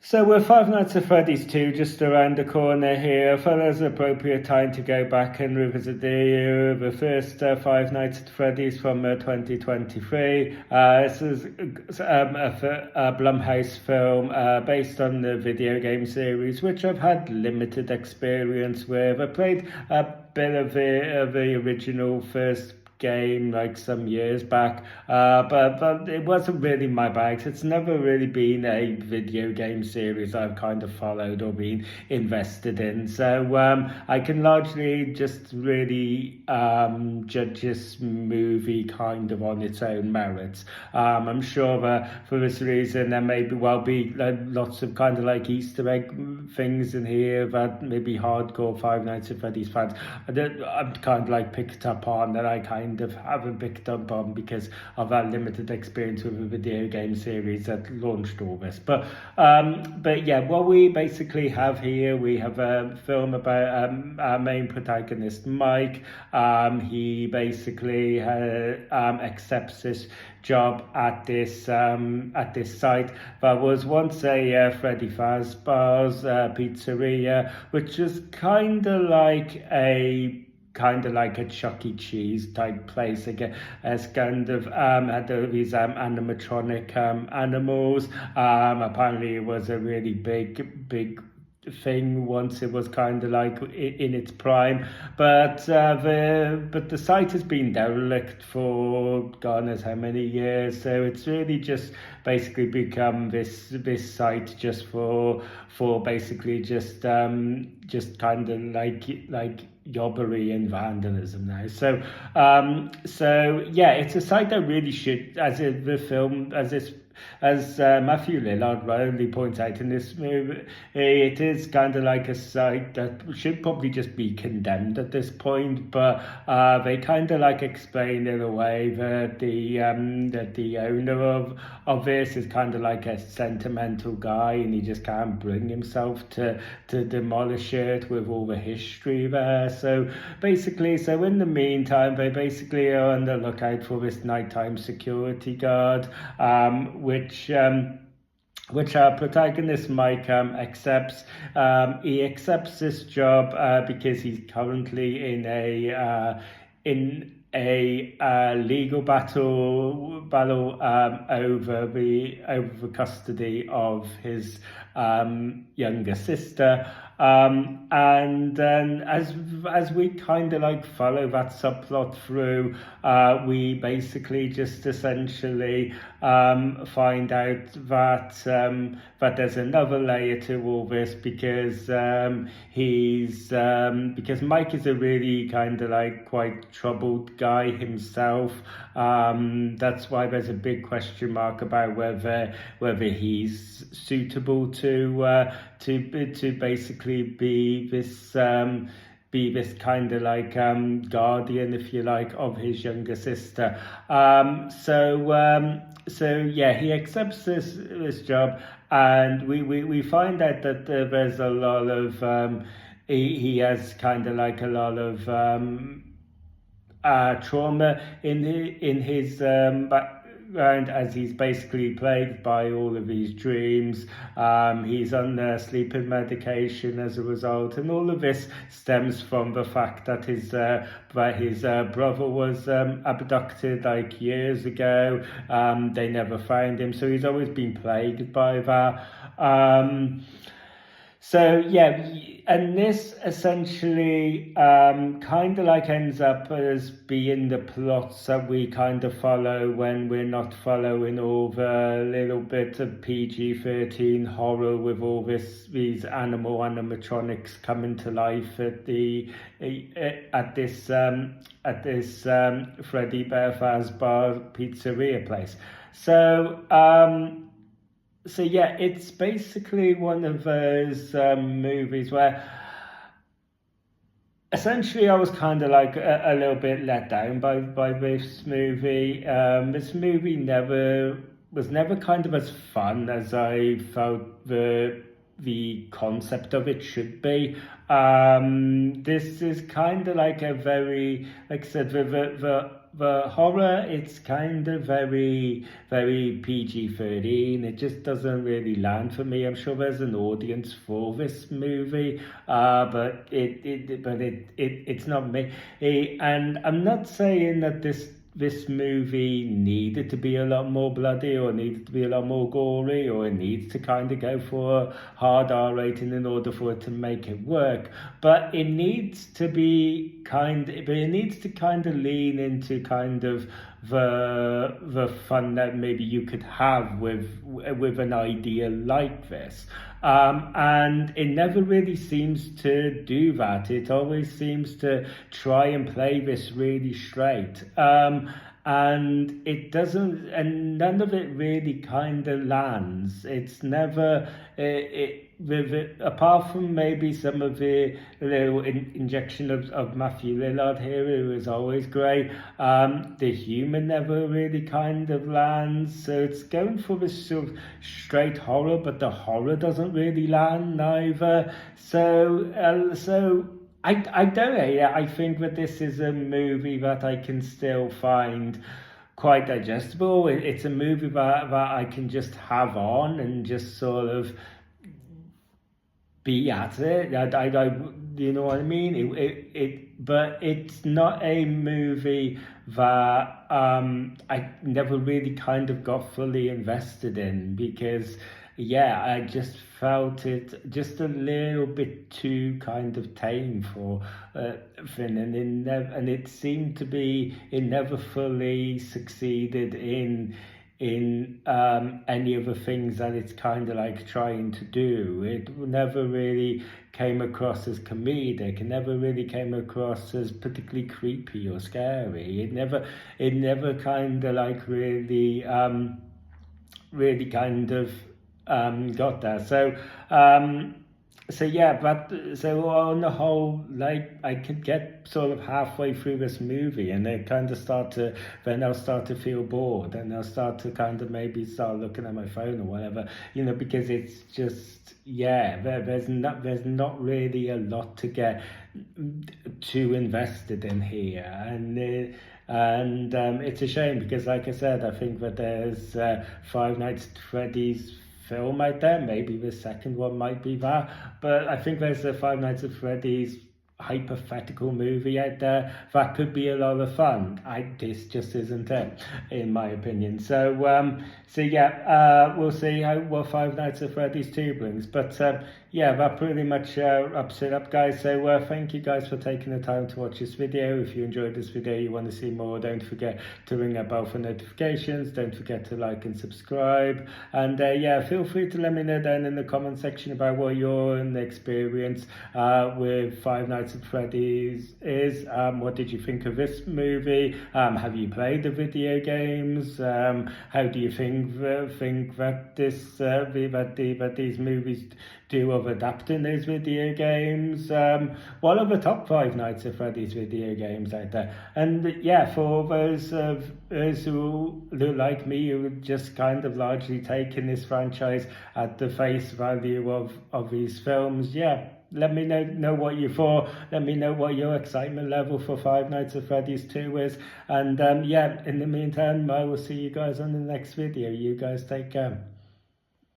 So we're Five Nights at Freddy's 2 just around the corner here. I felt it was an appropriate time to go back and revisit the first Five Nights at Freddy's from 2023. This is a Blumhouse film based on the video game series, which I've had limited experience with. I played a bit of the original first game like some years back, but it wasn't really my bag. It's never really been a video game series I've kind of followed or been invested in, so I can largely just really judge this movie kind of on its own merits. I'm sure that for this reason there may well be lots of kind of like Easter egg things in here that maybe hardcore Five Nights at Freddy's fans I'm kind of like picked up on that I kind of haven't picked up on because of that limited experience with a video game series that launched all this. But yeah, what we basically have here, we have a film about our main protagonist Mike. He basically accepts this job at this site that was once a Freddy Fazbear's pizzeria, which is kind of like a Chuck E. Cheese type place again, as kind of had these animatronic animals. Apparently it was a really big thing once it was kind of like in its prime, but the site has been derelict for God knows how many years, so it's really just basically become this site just for basically just kind of like yobbery and vandalism now. So yeah, it's a site that really should, as Matthew Lillard rightly points out in this movie, it is kind of like a site that should probably just be condemned at this point, but they kind of like explain in a way that the owner of this is kind of like a sentimental guy, and he just can't bring himself to demolish it with all the history there. So basically, in the meantime, they basically are on the lookout for this nighttime security guard, which our protagonist Mike accepts. He accepts this job because he's currently in a legal battle over the custody of his younger sister. And then as we kind of like follow that subplot through, we basically just essentially find out that there's another layer to all this, because because Mike is a really kind of like quite troubled guy himself. That's why there's a big question mark about whether he's suitable to basically be this kind of like guardian, if you like, of his younger sister. So yeah, he accepts this job, and we find out that there's a lot of he has kind of like a lot of trauma in his background, as he's basically plagued by all of these dreams. He's on sleeping medication as a result, and all of this stems from the fact that his brother was abducted like years ago. They never found him, so he's always been plagued by that. So yeah, and this essentially kind of like ends up as being the plots that we kind of follow when we're not following all the little bit of PG-13 horror with all these animatronics coming to life at this Freddy Fazbear pizzeria place. So yeah, it's basically one of those movies where essentially I was kind of like a little bit let down by this movie. This movie was never kind of as fun as I felt the concept of it should be. This is kind of like a very, like I said, the the horror, it's kind of very PG-13. It just doesn't really land for me. I'm sure there's an audience for this movie, but it's not me. And I'm not saying that this movie needed to be a lot more bloody or needed to be a lot more gory, or it needs to kind of go for a hard R rating in order for it to make it work. But it needs to kind of lean into kind of the fun that maybe you could have with an idea like this. And it never really seems to do that. It always seems to try and play this really straight. And it doesn't, and none of it really kind of lands. It's never, apart from maybe some of the little injection of Matthew Lillard here, who is always great, the humour never really kind of lands. So it's going for this sort of straight horror, but the horror doesn't really land either. So I don't know. Yeah, I think that this is a movie that I can still find quite digestible. It's a movie that I can just have on and just sort of be at it. You know what I mean? But it's not a movie that I never really kind of got fully invested in, because yeah, I just felt it just a little bit too kind of tame for Finn, and it seemed to be it never fully succeeded in any of the things that it's kind of like trying to do. It never really came across as comedic. It never really came across as particularly creepy or scary. It never kind of like really kind of got there. So yeah, but so on the whole, like I could get sort of halfway through this movie and then I'll start to feel bored, and I'll start to kind of maybe start looking at my phone or whatever, because it's just, yeah, there's not really a lot to get too invested in here, and it's a shame, because like I said, I think that there's Five Nights at Freddy's film out there. Maybe the second one might be that, but I think there's a Five Nights at Freddy's hypothetical movie out there that could be a lot of fun. This just isn't it, in my opinion. So yeah, we'll see what Five Nights at Freddy's 2 brings. But yeah, that pretty much wraps it up, guys. So thank you guys for taking the time to watch this video. If you enjoyed this video, you want to see more, don't forget to ring that bell for notifications. Don't forget to like and subscribe. And yeah, feel free to let me know down in the comment section about what your experience with Five Nights at Freddy's is. What did you think of this movie? Have you played the video games? How do you think that these movies do of adapting those video games? What are the top 5 Nights at Freddy's video games out there? And yeah, for those who like me, who just kind of largely taking this franchise at the face value of these films, yeah, let me know what you thought. Let me know what your excitement level for Five Nights at Freddy's 2 is. And yeah, in the meantime, I will see you guys on the next video. You guys take care.